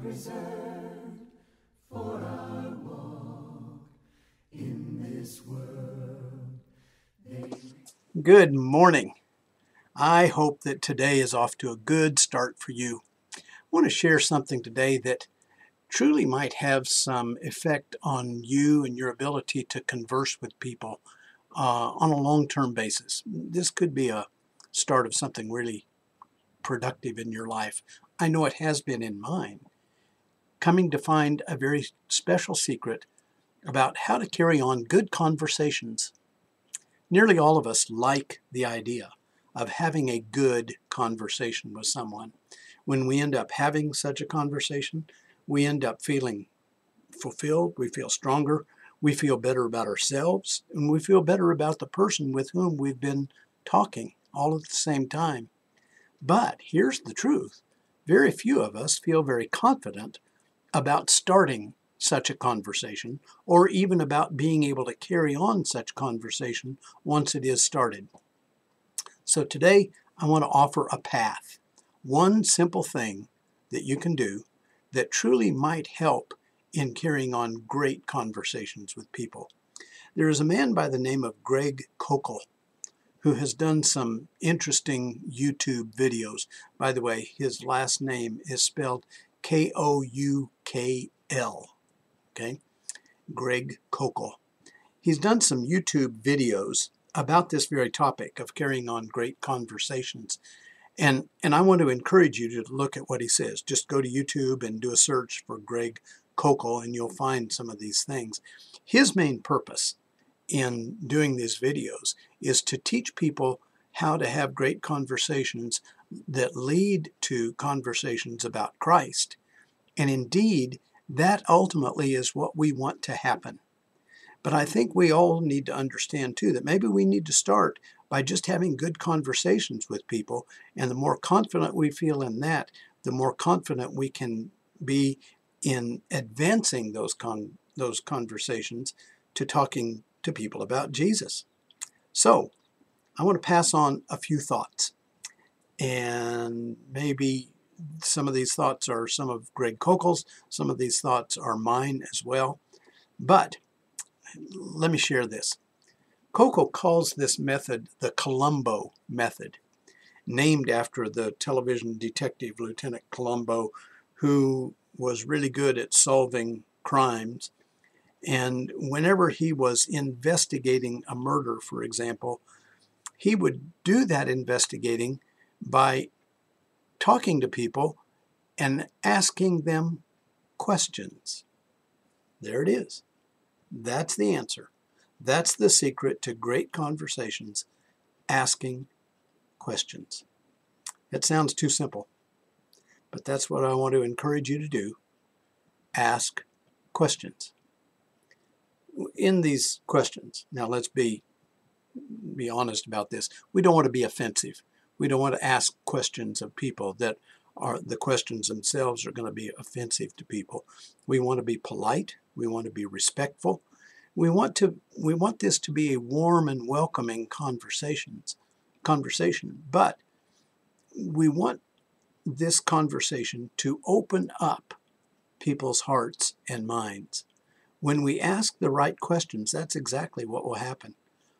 preserved, for I walk in this world. Good morning. I hope that today is off to a good start for you. I want to share something today that truly might have some effect on you and your ability to converse with people on a long-term basis. This could be a start of something really productive in your life. I know it has been in mine. Coming to find a very special secret about how to carry on good conversations. Nearly all of us like the idea of having a good conversation with someone. When we end up having such a conversation, we end up feeling fulfilled, we feel stronger, we feel better about ourselves, and we feel better about the person with whom we've been talking all at the same time. But here's the truth. Very few of us feel very confident about starting such a conversation, or even about being able to carry on such conversation once it is started. So today, I want to offer a path, one simple thing that you can do that truly might help in carrying on great conversations with people. There is a man by the name of Greg Koukl who has done some interesting YouTube videos. By the way, his last name is spelled Koukl, okay? Greg Koukl. He's done some YouTube videos about this very topic of carrying on great conversations. And I want to encourage you to look at what he says. Just go to YouTube and do a search for Greg Koukl and you'll find some of these things. His main purpose in doing these videos is to teach people how to have great conversations that lead to conversations about Christ. And indeed, that ultimately is what we want to happen. But I think we all need to understand too that maybe we need to start by just having good conversations with people. And the more confident we feel in that, the more confident we can be in advancing those conversations to talking to people about Jesus. So I want to pass on a few thoughts. And maybe some of these thoughts are some of Greg Koukl's, some of these thoughts are mine as well. But let me share this. Koukl calls this method the Columbo method, named after the television detective Lieutenant Columbo, who was really good at solving crimes. And whenever he was investigating a murder, for example, he would do that investigating by talking to people and asking them questions. There it is. That's the answer. That's the secret to great conversations, asking questions. It sounds too simple, but that's what I want to encourage you to do. Ask questions. In these questions, now let's be honest about this. We don't want to be offensive. We don't want to ask questions of people that are the questions themselves are going to be offensive to people. We want to be polite. We want to be respectful. We want this to be a warm and welcoming conversation, but we want this conversation to open up people's hearts and minds. When we ask the right questions, that's exactly what will happen.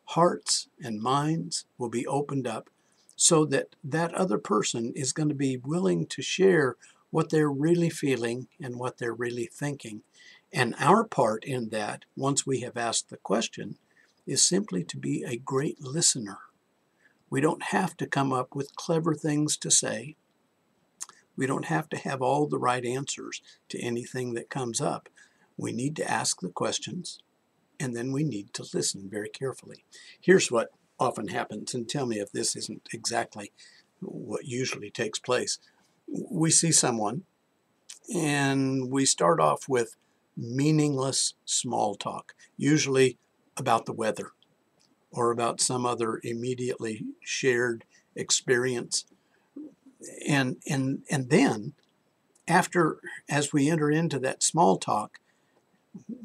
Hearts and minds will be opened up so that that other person is going to be willing to share what they're really feeling and what they're really thinking. And our part in that, once we have asked the question, is simply to be a great listener. We don't have to come up with clever things to say. We don't have to have all the right answers to anything that comes up. We need to ask the questions, and then we need to listen very carefully. Here's what often happens, and tell me if this isn't exactly what usually takes place. We see someone, and we start off with meaningless small talk, usually about the weather or about some other immediately shared experience. And then, as we enter into that small talk,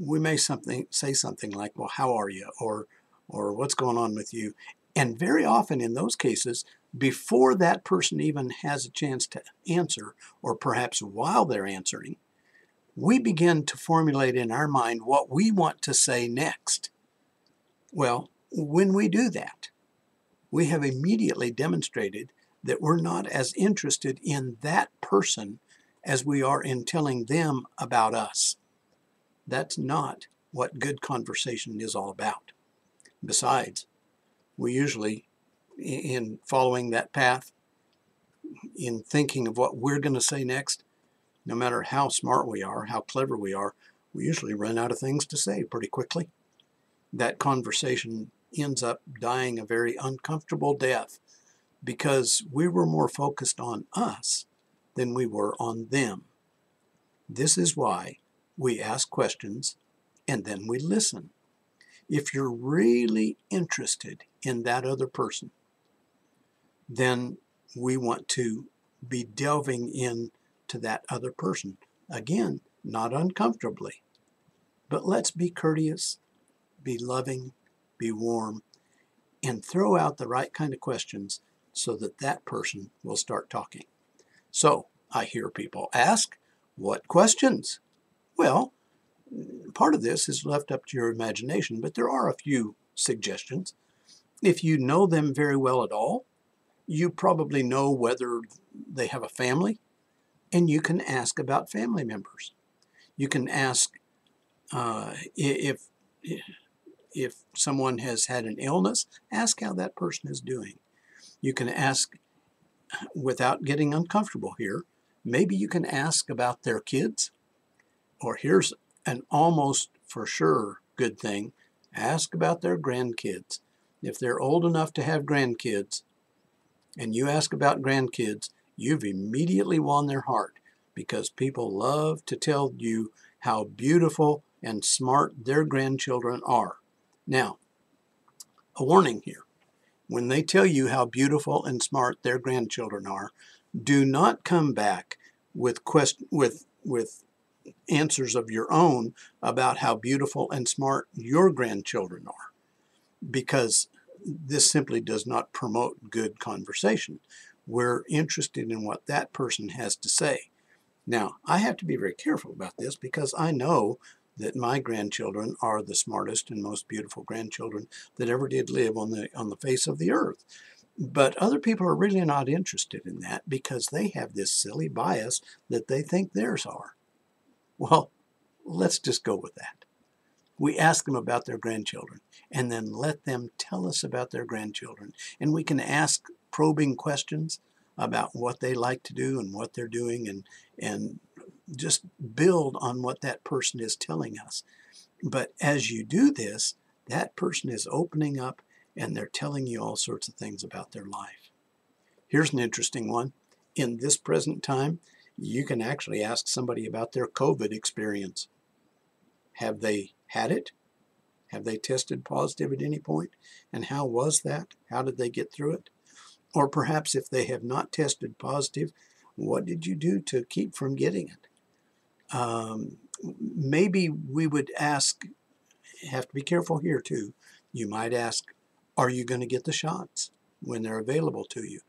we may say something like, well, how are you? Or what's going on with you? And very often in those cases, before that person even has a chance to answer, or perhaps while they're answering, we begin to formulate in our mind what we want to say next. Well, when we do that, we have immediately demonstrated that we're not as interested in that person as we are in telling them about us. That's not what good conversation is all about. Besides, we usually, in following that path, in thinking of what we're going to say next, no matter how smart we are, how clever we are, we usually run out of things to say pretty quickly. That conversation ends up dying a very uncomfortable death because we were more focused on us than we were on them. This is why we ask questions and then we listen. If you're really interested in that other person, then we want to be delving into that other person. Again, not uncomfortably, but let's be courteous, be loving, be warm, and throw out the right kind of questions so that that person will start talking. So I hear people ask, what questions? Well, part of this is left up to your imagination, but there are a few suggestions. If you know them very well at all, you probably know whether they have a family, and you can ask about family members. You can ask if someone has had an illness, ask how that person is doing. You can ask, without getting uncomfortable here, maybe you can ask about their kids. Or here's an almost for sure good thing, ask about their grandkids. If they're old enough to have grandkids, and you ask about grandkids, you've immediately won their heart, because people love to tell you how beautiful and smart their grandchildren are. Now, a warning here. When they tell you how beautiful and smart their grandchildren are, do not come back with answers of your own about how beautiful and smart your grandchildren are, because this simply does not promote good conversation. We're interested in what that person has to say. Now, I have to be very careful about this because I know that my grandchildren are the smartest and most beautiful grandchildren that ever did live on the face of the earth. But other people are really not interested in that because they have this silly bias that they think theirs are. Well, let's just go with that. We ask them about their grandchildren and then let them tell us about their grandchildren. And we can ask probing questions about what they like to do and what they're doing, and just build on what that person is telling us. But as you do this, that person is opening up and they're telling you all sorts of things about their life. Here's an interesting one. In this present time, you can actually ask somebody about their COVID experience. Have they had it? Have they tested positive at any point? And how was that? How did they get through it? Or perhaps if they have not tested positive, what did you do to keep from getting it? Maybe we would ask, have to be careful here too. You might ask, are you going to get the shots when they're available to you?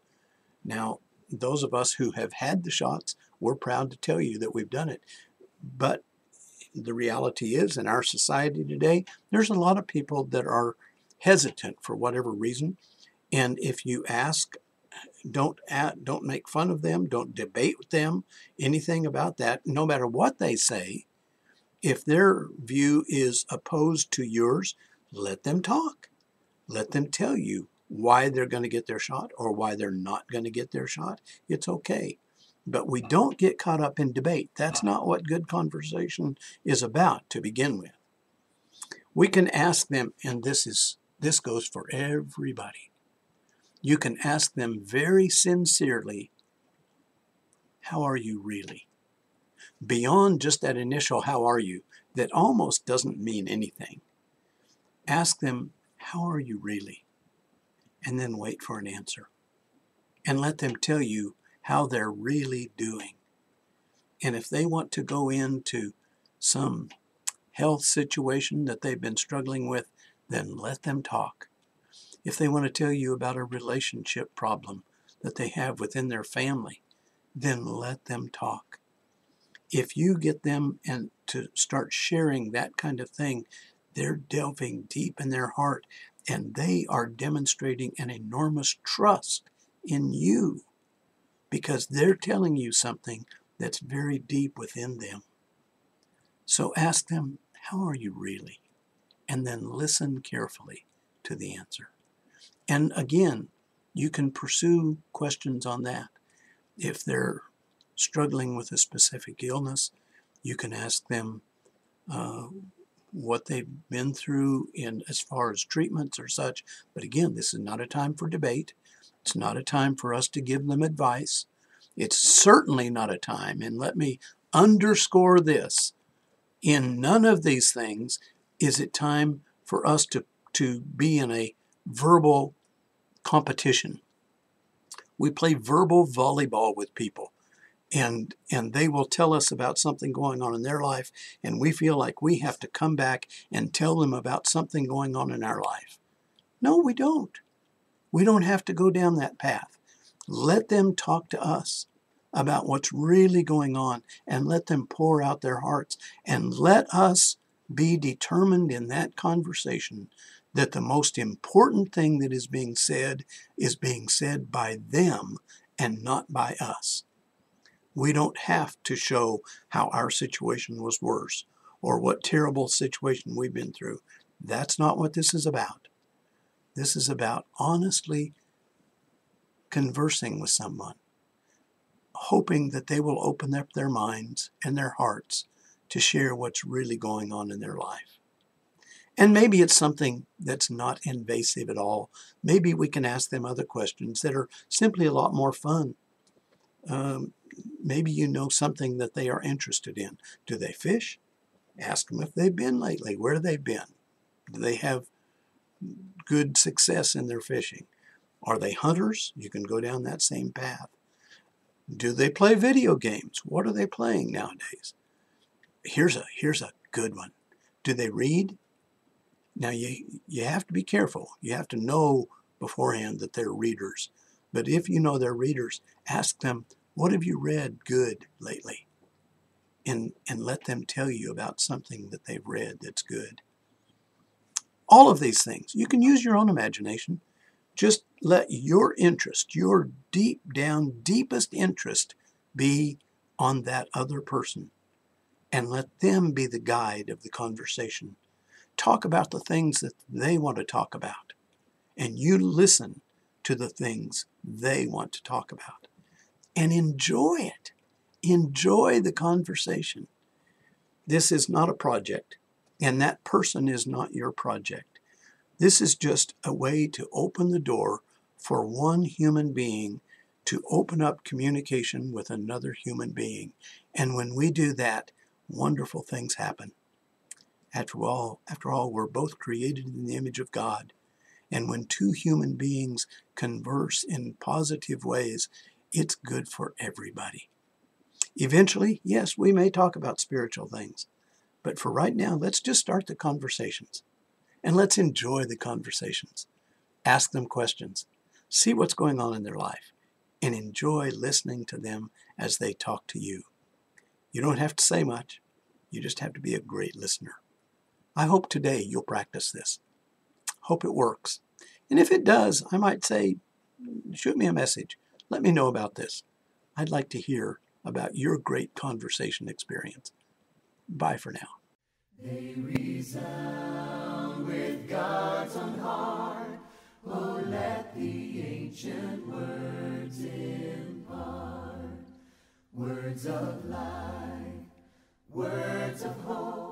Now, those of us who have had the shots, we're proud to tell you that we've done it. But the reality is, in our society today, there's a lot of people that are hesitant for whatever reason. And if you ask, don't make fun of them, don't debate with them, anything about that. No matter what they say, if their view is opposed to yours, let them talk. Let them tell you why they're going to get their shot or why they're not going to get their shot. It's okay. But we don't get caught up in debate. That's not what good conversation is about to begin with. We can ask them, and this goes for everybody. You can ask them very sincerely, how are you really? Beyond just that initial how are you that almost doesn't mean anything. Ask them, how are you really? And then wait for an answer. And let them tell you how they're really doing. And if they want to go into some health situation that they've been struggling with, then let them talk. If they want to tell you about a relationship problem that they have within their family, then let them talk. if you get them and to start sharing that kind of thing, they're delving deep in their heart, and they are demonstrating an enormous trust in you because they're telling you something that's very deep within them. So ask them, how are you really? And then listen carefully to the answer. And again, you can pursue questions on that. If they're struggling with a specific illness, you can ask them what they've been through in as far as treatments or such. But again, this is not a time for debate. It's not a time for us to give them advice. It's certainly not a time, and let me underscore this, in none of these things is it time for us to be in a verbal competition. We play verbal volleyball with people, and they will tell us about something going on in their life, and we feel like we have to come back and tell them about something going on in our life. No, we don't. We don't have to go down that path. Let them talk to us about what's really going on, and let them pour out their hearts, and let us be determined in that conversation that the most important thing that is being said by them and not by us. We don't have to show how our situation was worse or what terrible situation we've been through. That's not what this is about. This is about honestly conversing with someone, hoping that they will open up their minds and their hearts to share what's really going on in their life. And maybe it's something that's not invasive at all. Maybe we can ask them other questions that are simply a lot more fun. Maybe you know something that they are interested in. Do they fish? Ask them if they've been lately, where they've been. Do they have good success in their fishing? Are they hunters? You can go down that same path. Do they play video games? What are they playing nowadays? Here's a good one. Do they read? Now you have to be careful. You have to know beforehand that they're readers. But if you know they're readers, ask them, what have you read good lately? And let them tell you about something that they've read that's good. All of these things, you can use your own imagination. Just let your interest, your deep down, deepest interest, be on that other person. And let them be the guide of the conversation. Talk about the things that they want to talk about. And you listen to the things they want to talk about. And enjoy it. Enjoy the conversation. This is not a project, and that person is not your project. This is just a way to open the door for one human being to open up communication with another human being. And when we do that, wonderful things happen. After all, we're both created in the image of God. And when two human beings converse in positive ways, it's good for everybody. Eventually, yes, we may talk about spiritual things. But for right now, let's just start the conversations. And let's enjoy the conversations. Ask them questions. See what's going on in their life. And enjoy listening to them as they talk to you. You don't have to say much. You just have to be a great listener. I hope today you'll practice this. Hope it works. And if it does, I might say, shoot me a message. Let me know about this. I'd like to hear about your great conversation experience. Bye for now. They resound with God's own heart. Oh, let the ancient words impart. Words of life, words of hope.